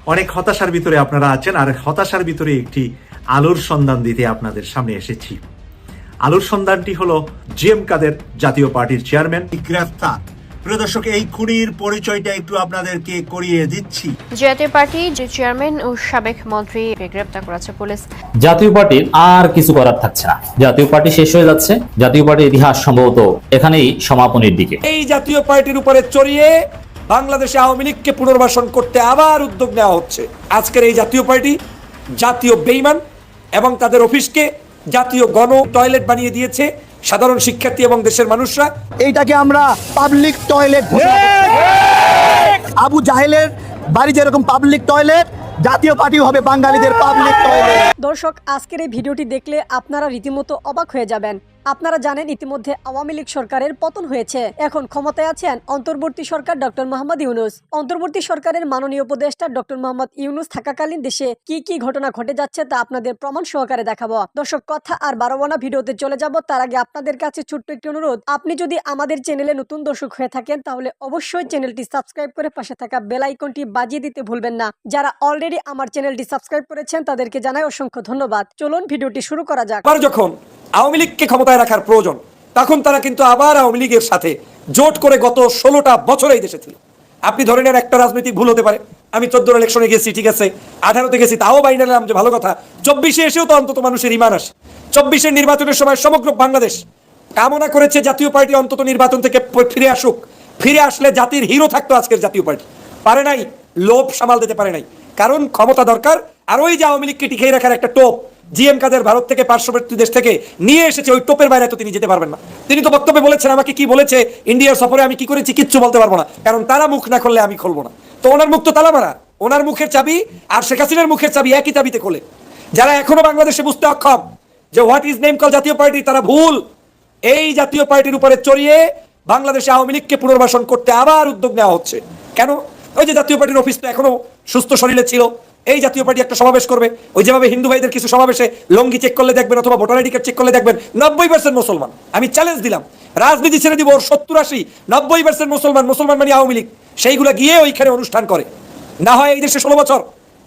অনেক হতাশার ভিতরে আপনারা আছেন, আর হতাশার ভিতরে একটি আলোর সন্ধান দিতে আপনাদের সামনে এসেছি। আলোর সন্ধানটি হলো জিএম কাদের, জাতীয় পার্টির চেয়ারম্যান, গ্রেফতার। প্রিয় দর্শক, এই খুনির পরিচয়টা একটু আপনাদেরকে করিয়ে দিচ্ছি। জাতীয় পার্টি যে চেয়ারম্যান ও সাবেক মন্ত্রী গ্রেফতার করেছে পুলিশ। জাতীয় পার্টির আর কিছু করার থাকছে না, জাতীয় পার্টি শেষ হয়ে যাচ্ছে। জাতীয় পার্টির ইতিহাস সম্ভবত এখানেই সমাপনের দিকে। এই জাতীয় পার্টির উপরে চড়িয়ে বাংলাদেশে আওয়ামী লীগকে পুনর্বাসন করতে আবার উদ্যোগ নেওয়া হচ্ছে। আজকের এই জাতীয় পার্টি জাতীয় বেঈমান এবং তাদের অফিসকে জাতীয় গণ টয়লেট বানিয়ে দিয়েছে সাধারণ শিক্ষার্থী এবং দেশের মানুষরা। এইটাকে আমরা পাবলিক টয়লেট, আবু জাহেলের বাড়ি যেরকম পাবলিক টয়লেট, জাতীয় পার্টি হবে বাঙালিদের পাবলিক টয়লেট। দর্শক, আজকের এই ভিডিওটি দেখলে আপনারা রীতিমতো অবাক হয়ে যাবেন। আপনারা জানেন ইতিমধ্যে আওয়ামী লীগ সরকারের পতন হয়েছে। এখন ক্ষমতায় আছেন অন্তর্বর্তী সরকার ডক্টর মোহাম্মদ ইউনূস। অন্তর্বর্তী সরকারের মাননীয় উপদেষ্টা ডক্টর মোহাম্মদ ইউনূস থাকাকালীন দেশে কি কি ঘটনা ঘটে যাচ্ছে তা আপনাদের প্রমাণ সহকারে দেখাবো। দর্শক, কথা আর বাড়াবো না, ভিডিওতে চলে যাব। তার আগে আপনাদের কাছে ছোট্ট একটি অনুরোধ, আপনি যদি আমাদের চ্যানেলে নতুন দর্শক হয়ে থাকেন তাহলে অবশ্যই চ্যানেলটি সাবস্ক্রাইব করে পাশে থাকা বেল আইকনটি বাজিয়ে দিতে ভুলবেন না। যারা অলরেডি আমার চ্যানেলটি সাবস্ক্রাইব করেছেন তাদেরকে জানাই অসংখ্য ধন্যবাদ। চলুন ভিডিওটি শুরু করা যাক। যখন আওয়ামী লীগকে ক্ষমতায় রাখার প্রয়োজন, তখন তারা কিন্তু আবার আওয়ামী লীগের সাথে জোট করে গত 16টা বছর এই দেশে ছিল। আপনি ধরে নেন একটা রাজনৈতিক ভুল হতে পারে, আমি 14 ইলেকশনে গেছি, ঠিক আছে, 18তে গেছি, তাও বাইরে নিলাম যে ভালো কথা। 24-এ এসেও তো অন্তত মানুষের ইমান আসে। 24-এর নির্বাচনের সময় সমগ্র বাংলাদেশ কামনা করেছে জাতীয় পার্টি অন্তত নির্বাচন থেকে ফিরে আসুক। ফিরে আসলে জাতির হিরো থাকতো আজকের জাতীয় পার্টি। পারে নাই, লোভ সামাল দিতে পারে নাই, কারণ ক্ষমতা দরকার। আর ওই যে আওয়ামী লীগকে টিকিয়ে রাখার একটা টোপ জিএম কাদের ভারত থেকে পার্শ্ববর্তী দেশ থেকে নিয়ে এসেছে, ওই টোপের বাইরে তো তিনি যেতে পারবেন না। তিনি তো বক্তব্যে বলেছেন, আমাকে কি বলেছে ইন্ডিয়ার সফরে আমি কি করেছি কিচ্ছু বলতে পারবো না, কারণ তারা মুখ না খুললে আমি খুলবো না। তো ওনার মুখ তো তালা মারা, ওনার মুখের চাবি আর শেখ হাসিনার মুখের চাবি একই চাবিতে খোলে। যারা এখনো বাংলাদেশে বুঝতে অক্ষম যে হোয়াট ইজ নেম কল জাতীয় পার্টি, তারা ভুল। এই জাতীয় পার্টির উপরে চড়িয়ে বাংলাদেশে আওয়ামী লীগকে পুনর্বাসন করতে আবার উদ্যোগ নেওয়া হচ্ছে। কেন? ওই যে জাতীয় পার্টির অফিস তো এখনো সুস্থ শরীরে ছিল। এই জাতীয় পার্টি একটা সমাবেশ করবে, ওই যেভাবে হিন্দু ভাইদের কিছু সমাবেশে লঙ্গি চেক করলে দেখবেন অথবা ভোটার আইডি কার্ড চেক করলে দেখবেন 90% মুসলমান। আমি চ্যালেঞ্জ দিলাম, রাজনীতি ছেড়ে দিব, ওর 70-80-90% মুসলমান, মুসলমান মানে আওয়ামী লীগ, সেইগুলা গিয়ে ওইখানে অনুষ্ঠান করে। না হয় এই দেশে 16 বছর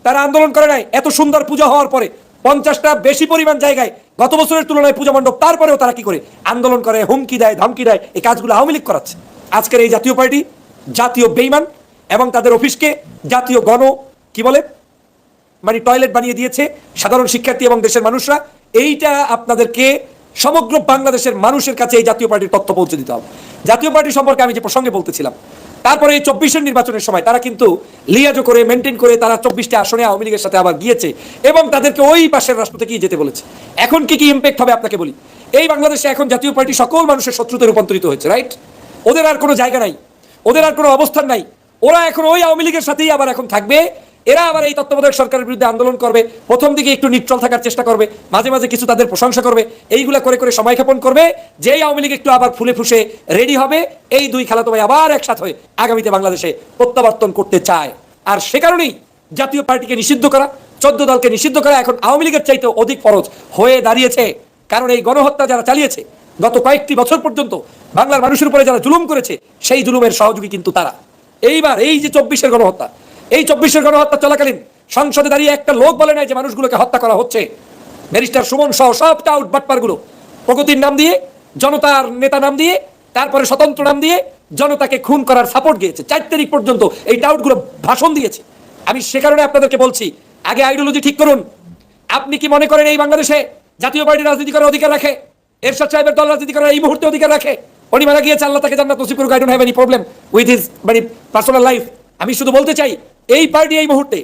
তারা আন্দোলন করে নাই, এত সুন্দর পূজা হওয়ার পরে 50টা বেশি পরিমাণ জায়গায় গত বছরের তুলনায় পূজা মণ্ডপ, তারপরেও তারা কি করে আন্দোলন করে, হুমকি দেয়, ধমকি দেয়। এই কাজগুলো আওয়ামী লীগ করাচ্ছে। আজকের এই জাতীয় পার্টি জাতীয় বেঈমান এবং তাদের অফিসকে জাতীয় গণ কি বলে মানে টয়লেট বানিয়ে দিয়েছে সাধারণ শিক্ষার্থী এবং দেশের মানুষরা। এইটা আপনাদেরকে সমগ্র বাংলাদেশের মানুষের কাছে এই জাতীয় পার্টির তথ্য পৌঁছে দিতে হবে। জাতীয় পার্টি সম্পর্কে আমি যে প্রসঙ্গে বলতেছিলাম, তারপরে এই 24-এর নির্বাচনের সময় তারা কিন্তু লিয়াজো করে মেনটেন করে তারা 24টা আসনে আওয়ামী লীগের সাথে আবার গিয়েছে এবং তাদেরকে ওই পাশের রাষ্ট্র থেকেই যেতে বলেছে। এখন কি কি ইম্প্যাক্ট হবে আপনাকে বলি। এই বাংলাদেশে এখন জাতীয় পার্টি সকল মানুষের শত্রুতে রূপান্তরিত হয়েছে, রাইট? ওদের আর কোনো জায়গা নাই, ওদের আর কোনো অবস্থান নাই। ওরা এখন ওই আওয়ামী লীগের সাথেই আবার এখন থাকবে। এরা আবার এই তত্ত্বাবধায়ক সরকারের বিরুদ্ধে আন্দোলন করবে, প্রথম দিকে একটু নিউট্রাল থাকার চেষ্টা করবে, মাঝে মাঝে কিছু তাদের প্রশংসা করবে, এইগুলা করে করে সময় ক্ষেপণ করবে। যেই আওয়ামী লীগ একটু আবার ফুলে ফুসে রেডি হবে, এই দুই খালাতো ভাই আবার একসাথে হয়ে আগামীতে বাংলাদেশে প্রত্যাবর্তন করতে চায়। আর সে কারণেই জাতীয় পার্টিকে নিষিদ্ধ করা, 14 দলকে নিষিদ্ধ করা এখন আওয়ামী লীগের চাইতে অধিক ফরজ হয়ে দাঁড়িয়েছে। কারণ এই গণহত্যা যারা চালিয়েছে গত কয়েকটি বছর পর্যন্ত বাংলার মানুষের উপরে যারা জুলুম করেছে, সেই জুলুমের সহযোগী কিন্তু তারা। এইবার এই যে 24-এর গণহত্যা, এই 24-এর গণহত্যা চলাকালীন সংসদে দাঁড়িয়ে একটা লোক বলে নাই যে মানুষগুলোকে হত্যা করা হচ্ছে। ব্যারিস্টার সুমন সহ সব টাউট বাটপারগুলো প্রগতির নাম দিয়ে, জনতার নেতা নাম দিয়ে, তারপরে স্বতন্ত্র নাম দিয়ে জনতাকে খুন করার সাপোর্ট দিয়েছে। 4 তারিখ পর্যন্ত এই টাউটগুলো ভাষণ দিয়েছে। আমি সে কারণে আপনাদেরকে বলছি, আগে আইডিওলজি ঠিক করুন। আপনি কি মনে করেন এই বাংলাদেশে জাতীয় পার্টি রাজনীতি করার অধিকার রাখে? এরশাদ সাহেবের দল রাজনীতি করার এই মুহূর্তে অধিকার রাখে? উনি মারা গিয়েছে, আল্লাহ তাকে জান্নাত নসিব করুক, I don't have any problem with his personal life. আমি শুধু বলতে চাই, এই পার্টি এই মুহূর্তে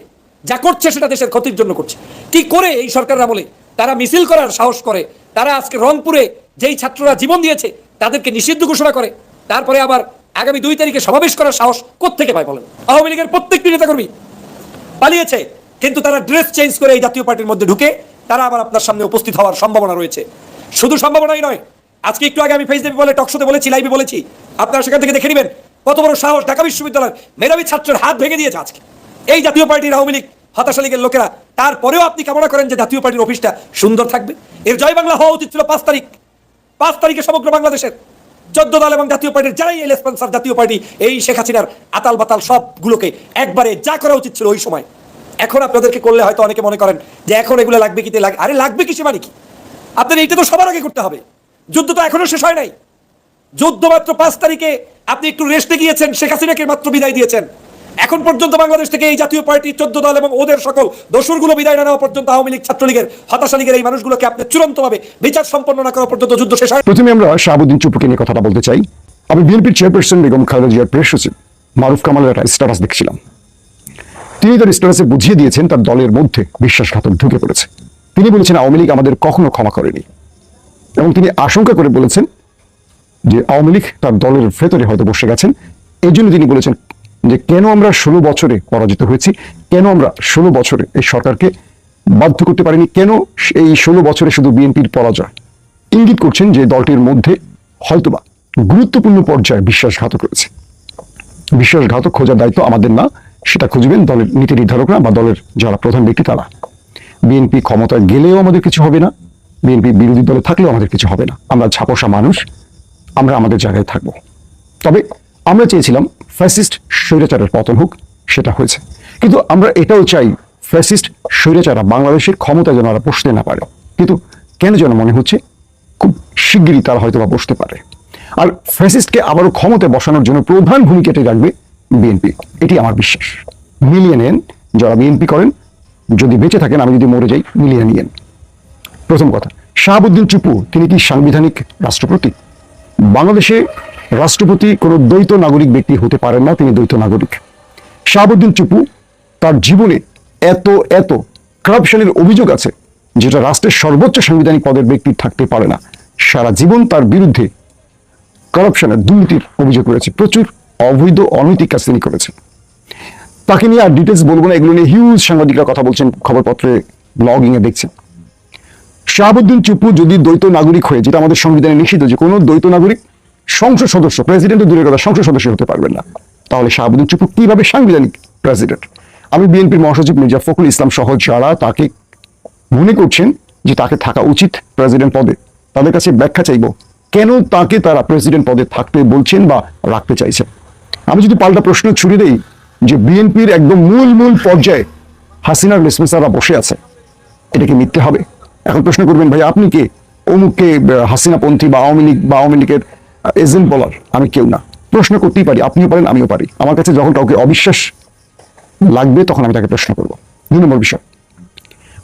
যা করছে সেটা দেশের ক্ষতির জন্য করছে। কি করে এই সরকারের আমলে তারা মিছিল করার সাহস করে, তারা আজকে রংপুরে যেই ছাত্ররা জীবন দিয়েছে তাদেরকে নিষিদ্ধ ঘোষণা করে, তারপরে আবার আগামী 2 তারিখে সমাবেশ করার সাহস কোত্থেকে পায় বলেন? আওয়ামী লীগের প্রত্যেকটি নেতাকর্মী পালিয়েছে, কিন্তু তারা ড্রেস চেঞ্জ করে এই জাতীয় পার্টির মধ্যে ঢুকে তারা আবার আপনার সামনে উপস্থিত হওয়ার সম্ভাবনা রয়েছে। শুধু সম্ভাবনাই নয়, আজকে একটু আগে আমি ফেসবুকে বলে টকশোতে বলেছি, লাইভে বলেছি, আপনারা সেখান থেকে দেখে নেবেন কত বড় সাহস। ঢাকা বিশ্ববিদ্যালয়ের মেধাবী ছাত্রের হাত ভেঙে দিয়েছে আজকে এই জাতীয় পার্টির আওয়ামী লীগ হতাশা লীগের লোকেরা। তারপরেও আপনি কামনা করেন যে জাতীয় পার্টির অফিসটা সুন্দর থাকবে। এর জয় বাংলা হওয়া উচিত ছিল 5 তারিখ। 5 তারিখে সমগ্র বাংলাদেশের 14 দল এবং জাতীয় পার্টির যারাই এল স্পন্সর জাতীয় পার্টি, এই শেখ হাসিনার আতাল বাতাল সবগুলোকে একবারে যা করা উচিত ছিল ওই সময় এখন আপনাদেরকে করলে হয়তো অনেকে মনে করেন যে এখন এগুলো লাগবে কি আরে লাগবে কিসে মানে কি? আপনাদের এইটা তো সবার আগে করতে হবে। যুদ্ধ তো এখনো শেষ হয় নাই। যুদ্ধ মাত্র 5 তারিখে আপনি একটু রেস্টে গিয়েছেন, শেখ হাসিনাকে মাত্র বিদায় দিয়েছেন। এখন পর্যন্ত বাংলাদেশ থেকে এই জাতীয় পার্টি 14 দল এবং ওদের সকল দোসরগুলো বিদায় না নেওয়া পর্যন্ত, আওয়ামী লীগ, ছাত্রলীগের, হতাশা লীগের এই মানুষগুলোকে আপনি চূড়ান্তভাবে বিচার সম্পন্ন না করা পর্যন্ত যুদ্ধ শেষ হয়। প্রথমে আমরা শাহাবুদ্দিন চুপুকে নিয়ে কথাটা বলতে চাই। আমি বিএনপির চেয়ারপারসন বেগম খালেদা জিয়ার প্রেস সচিব মারুফ কামালের একটা স্ট্যাটাস দেখছিলাম। তিনি তার স্ট্যাটাসে বুঝিয়ে দিয়েছেন তার দলের মধ্যে বিশ্বাসঘাতক ঢুকে পড়েছে। তিনি বলেছেন আওয়ামী লীগ আমাদের কখনো ক্ষমা করেনি, এবং তিনি আশঙ্কা করে বলেছেন যে আওয়ামী লীগ তার দলের ভেতরে হয়তো বসে গেছেন। এই জন্য তিনি বলেছেন যে কেন আমরা 16 বছরে পরাজিত হয়েছি, কেন আমরা 16 বছরে এই সরকারকে বাধ্য করতে পারিনি, কেন এই 16 বছরে শুধু বিএনপির পরাজয়। ইঙ্গিত করছেন যে দলটির মধ্যে হয়তোবা গুরুত্বপূর্ণ পর্যায়ে বিশ্বাসঘাতক রয়েছে। বিশ্বাসঘাতক খোঁজার দায়িত্ব আমাদের না, সেটা খুঁজবেন দলের নীতি নির্ধারকরা বা দলের যারা প্রধান ব্যক্তি তারা। বিএনপি ক্ষমতায় গেলেও আমাদের কিছু হবে না, বিএনপি বিরোধী দলে থাকলেও আমাদের কিছু হবে না। আমরা ঝাপসা মানুষ, আমরা আমাদের জায়গায় থাকবো। তবে আমরা চেয়েছিলাম ফ্যাসিস্ট স্বৈরাচারের পতন হোক, সেটা হয়েছে। কিন্তু আমরা এটাও চাই ফ্যাসিস্ট স্বৈরাচাররা বাংলাদেশের ক্ষমতা যেন আর বসতে না পারে। কিন্তু কেন যেন মনে হচ্ছে খুব শিগগিরই তারা হয়তো বা বসতে পারে। আর ফ্যাসিস্টকে আবারও ক্ষমতায় বসানোর জন্য প্রধান ভূমিকাটি রাখবে বিএনপি, এটি আমার বিশ্বাস। মিলিয়ে নেন যারা বিএনপি করেন, যদি বেঁচে থাকেন, আমি যদি মরে যাই, মিলিয়ে নিয়েন। প্রথম কথা, শাহাবুদ্দিন চুপু তিনি কি সাংবিধানিক রাষ্ট্রপতি? বাংলাদেশে রাষ্ট্রপতি কোনো দ্বৈত নাগরিক ব্যক্তি হতে পারেন না, তিনি দ্বৈত নাগরিক। শাহাবুদ্দিন চুপু তার জীবনে এত এত কারাপশনের অভিযোগ আছে যেটা রাষ্ট্রের সর্বোচ্চ সাংবিধানিক পদের ব্যক্তি থাকতে পারে না। সারা জীবন তার বিরুদ্ধে কারাপশনের, দুর্নীতির অভিযোগ রয়েছে, প্রচুর অবৈধ অনৈতিক কাজ তিনি করেছেন। তাকে নিয়ে আর ডিটেলস বলবো না, এগুলো নিয়ে হিউজ সাংবাদিকরা কথা বলছেন, খবরপত্রে, ব্লগিং এ দেখছেন। শাহাবুদ্দিন চুপু যদি দ্বৈত নাগরিক হয়ে, যেটা আমাদের সংবিধানে নিষিদ্ধ যে কোনো দ্বৈত নাগরিক সংসদ সদস্য, প্রেসিডেন্ট দূরের কথা, সংসদ সদস্য হতে পারবেন না, তাহলে শাহাবুদ্দিন চুপু কিভাবে সাংবিধানিক প্রেসিডেন্ট? আমি বিএনপির মহাসচিব মির্জা ফখরুল ইসলাম সহ যারা তাকে মনে করছেন যে তাকে থাকা উচিত প্রেসিডেন্ট পদে, তাদের কাছে ব্যাখ্যা চাইব কেন তাকে তারা প্রেসিডেন্ট পদে থাকতে বলছেন বা রাখতে চাইছেন। আমি যদি পাল্টা প্রশ্ন ছুড়ে দেই যে বিএনপির একদম মূল পর্যায়ে হাসিনার লেসমেসাররা বসে আছে, এটা কি মিথ্যে হবে? এখন প্রশ্ন করবেন ভাই আপনি কে অমুককে হাসিনাপন্থী বা আওয়ামী লীগের এজেন্ট বলার? আমি কেউ না। প্রশ্ন করতেই পারি, আপনিও পারেন, আমিও পারি। আমার কাছে যখন কাউকে অবিশ্বাস লাগবে তখন আমি তাকে প্রশ্ন করব। 2 নম্বর বিষয়,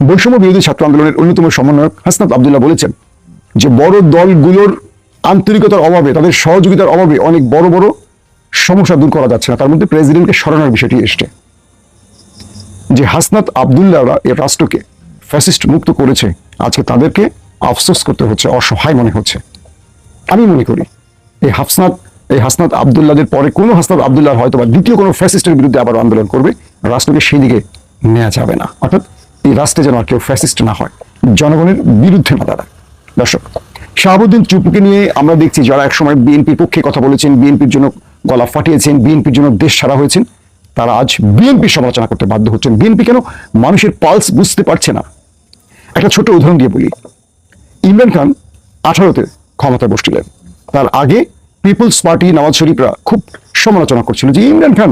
বৈষম্য বিরোধী ছাত্র আন্দোলনের অন্যতম সমন্বয়ক হাসনাত আব্দুল্লাহ বলেছেন যে বড় দলগুলোর আন্তরিকতার অভাবে, তাদের সহযোগিতার অভাবে অনেক বড় বড় সমস্যা দূর করা যাচ্ছে না। তার মধ্যে প্রেসিডেন্টকে সরানোর বিষয়টি এসছে। যে হাসনাত আব্দুল্লাহরা এই রাষ্ট্রকে ফ্যাসিস্ট মুক্ত করেছে, আজকে তাদেরকে আফসোস করতে হচ্ছে, অসহায় মনে হচ্ছে। আমি মনে করি এই হাসনাত আব্দুল্লাহদের পরে কোনো হাসনাত আব্দুল্লাহ হয়তো বা দ্বিতীয় কোনো ফ্যাসিস্টের বিরুদ্ধে আবার আন্দোলন করবে, রাষ্ট্রকে সেই দিকে নেওয়া যাবে না। অর্থাৎ এই রাষ্ট্রে যেন আর কেউ ফ্যাসিস্ট না হয়, জনগণের বিরুদ্ধে না দাঁড়ায়। দর্শক, শাহাবুদ্দিন চুপুকে নিয়ে আমরা দেখছি যারা একসময় বিএনপির পক্ষে কথা বলেছেন, বিএনপির জন্য গলা ফাটিয়েছেন, বিএনপির জন্য দেশ ছাড়া হয়েছেন, তারা আজ বিএনপির সমালোচনা করতে বাধ্য হচ্ছেন। বিএনপি কেন মানুষের পালস বুঝতে পারছে না? একটা ছোট উদাহরণ দিয়ে বলি। ইমরান খান 18তে ক্ষমতায় বসছিলেন, তার আগে পিপলস পার্টি নওয়াজ শরীফরা খুব সমালোচনা করছিল যে ইমরান খান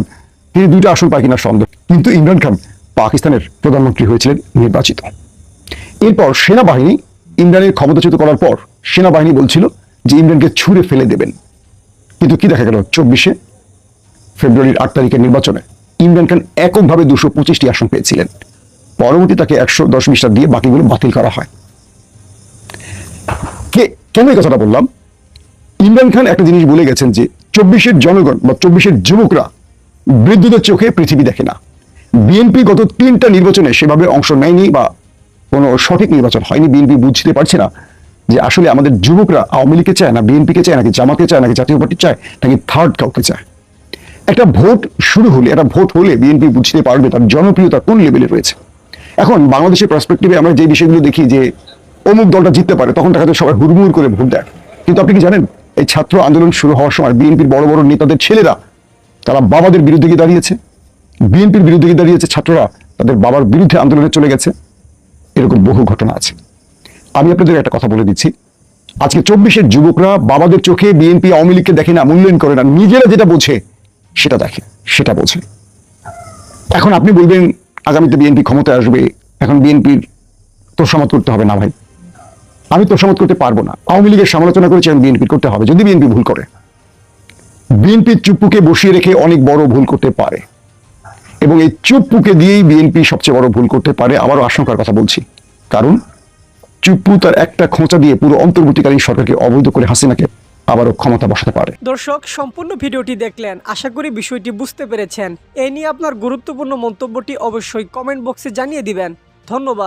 তিনি 2টা আসন পায় কিনা সন্দেহ। কিন্তু ইমরান খান পাকিস্তানের প্রধানমন্ত্রী হয়েছিলেন নির্বাচিত। এরপর সেনাবাহিনী ইমরানের ক্ষমতাচ্যুত করার পর সেনাবাহিনী বলছিল যে ইমরানকে ছুঁড়ে ফেলে দেবেন। কিন্তু কি দেখা গেল 24শে ফেব্রুয়ারির 8 তারিখের নির্বাচনে ইমরান খান এককভাবে 225টি আসন পেয়েছিলেন। পরবর্তী তাকে 110-20টা দিয়ে বাকিগুলো বাতিল করা হয়। কেন এই কথাটা বললাম? ইমরান খান একটা জিনিস বলে গেছেন যে 24-এর জনগণ বা 24-এর যুবকরা বৃদ্ধদের চোখে পৃথিবী দেখে না। বিএনপি গত 3টা নির্বাচনে সেভাবে অংশ নেয়নি বা কোনো সঠিক নির্বাচন হয়নি। বিএনপি বুঝতে পারছে না যে আসলে আমাদের যুবকরা আওয়ামী লীগকে চায় না, বিএনপিকে চায় নাকি জামাতকে চায় নাকি জাতীয় পার্টি চায় নাকি থার্ড কাউকে চায়। একটা ভোট শুরু হলে, একটা ভোট হলে বিএনপি বুঝতে পারবে তার জনপ্রিয়তা কোন লেভেলে রয়েছে। এখন বাংলাদেশের পার্সপেক্টিভে আমরা যে বিষয়গুলো দেখি যে অমুক দলটা জিততে পারে, তখন দেখা যায় সবাই হুড়মুড় করে ভোট দেয়। কিন্তু আপনি কি জানেন এই ছাত্র আন্দোলন শুরু হওয়ার সময় বিএনপির বড় বড় নেতাদের ছেলেরা তারা বাবাদের বিরুদ্ধে গিয়ে দাঁড়িয়েছে, বিএনপির বিরুদ্ধে গিয়ে দাঁড়িয়েছে, ছাত্ররা তাদের বাবার বিরুদ্ধে আন্দোলনে চলে গেছে। এরকম বহু ঘটনা আছে। আমি আপনাদের একটা কথা বলে দিচ্ছি, আজকে 24-এর যুবকরা বাবাদের চোখে বিএনপি আওয়ামী লীগকে দেখে না, মূল্যায়ন করে না, নিজেরা যেটা বোঝে সেটা দেখে, সেটা বোঝে। এখন আপনি বলবেন আগামীতে বিএনপি ক্ষমতায় আসবে, এখন বিএনপির তোষামত করতে হবে না ভাই, আমি তোষামত করতে পারবো না। আওয়ামী লীগের সমালোচনা করেছি, আমি বিএনপি করতে হবে যদি বিএনপি ভুল করে। বিএনপির চুপ্পুকে বসিয়ে রেখে অনেক বড় ভুল করতে পারে, এবং এই চুপ্পুকে দিয়েই বিএনপি সবচেয়ে বড় ভুল করতে পারে। আবারও আশঙ্কার কথা বলছি, কারণ চুপ্পু তার একটা খোঁচা দিয়ে পুরো অন্তর্বর্তীকালীন সরকারকে অবৈধ করে হাসিনাকে আবারও ক্ষমতা বসাতে পারে। দর্শক, সম্পূর্ণ ভিডিওটি দেখলেন, আশা করি বিষয়টি বুঝতে পেরেছেন। এই নিয়ে আপনার গুরুত্বপূর্ণ মন্তব্যটি অবশ্যই কমেন্ট বক্সে জানিয়ে দিবেন। ধন্যবাদ।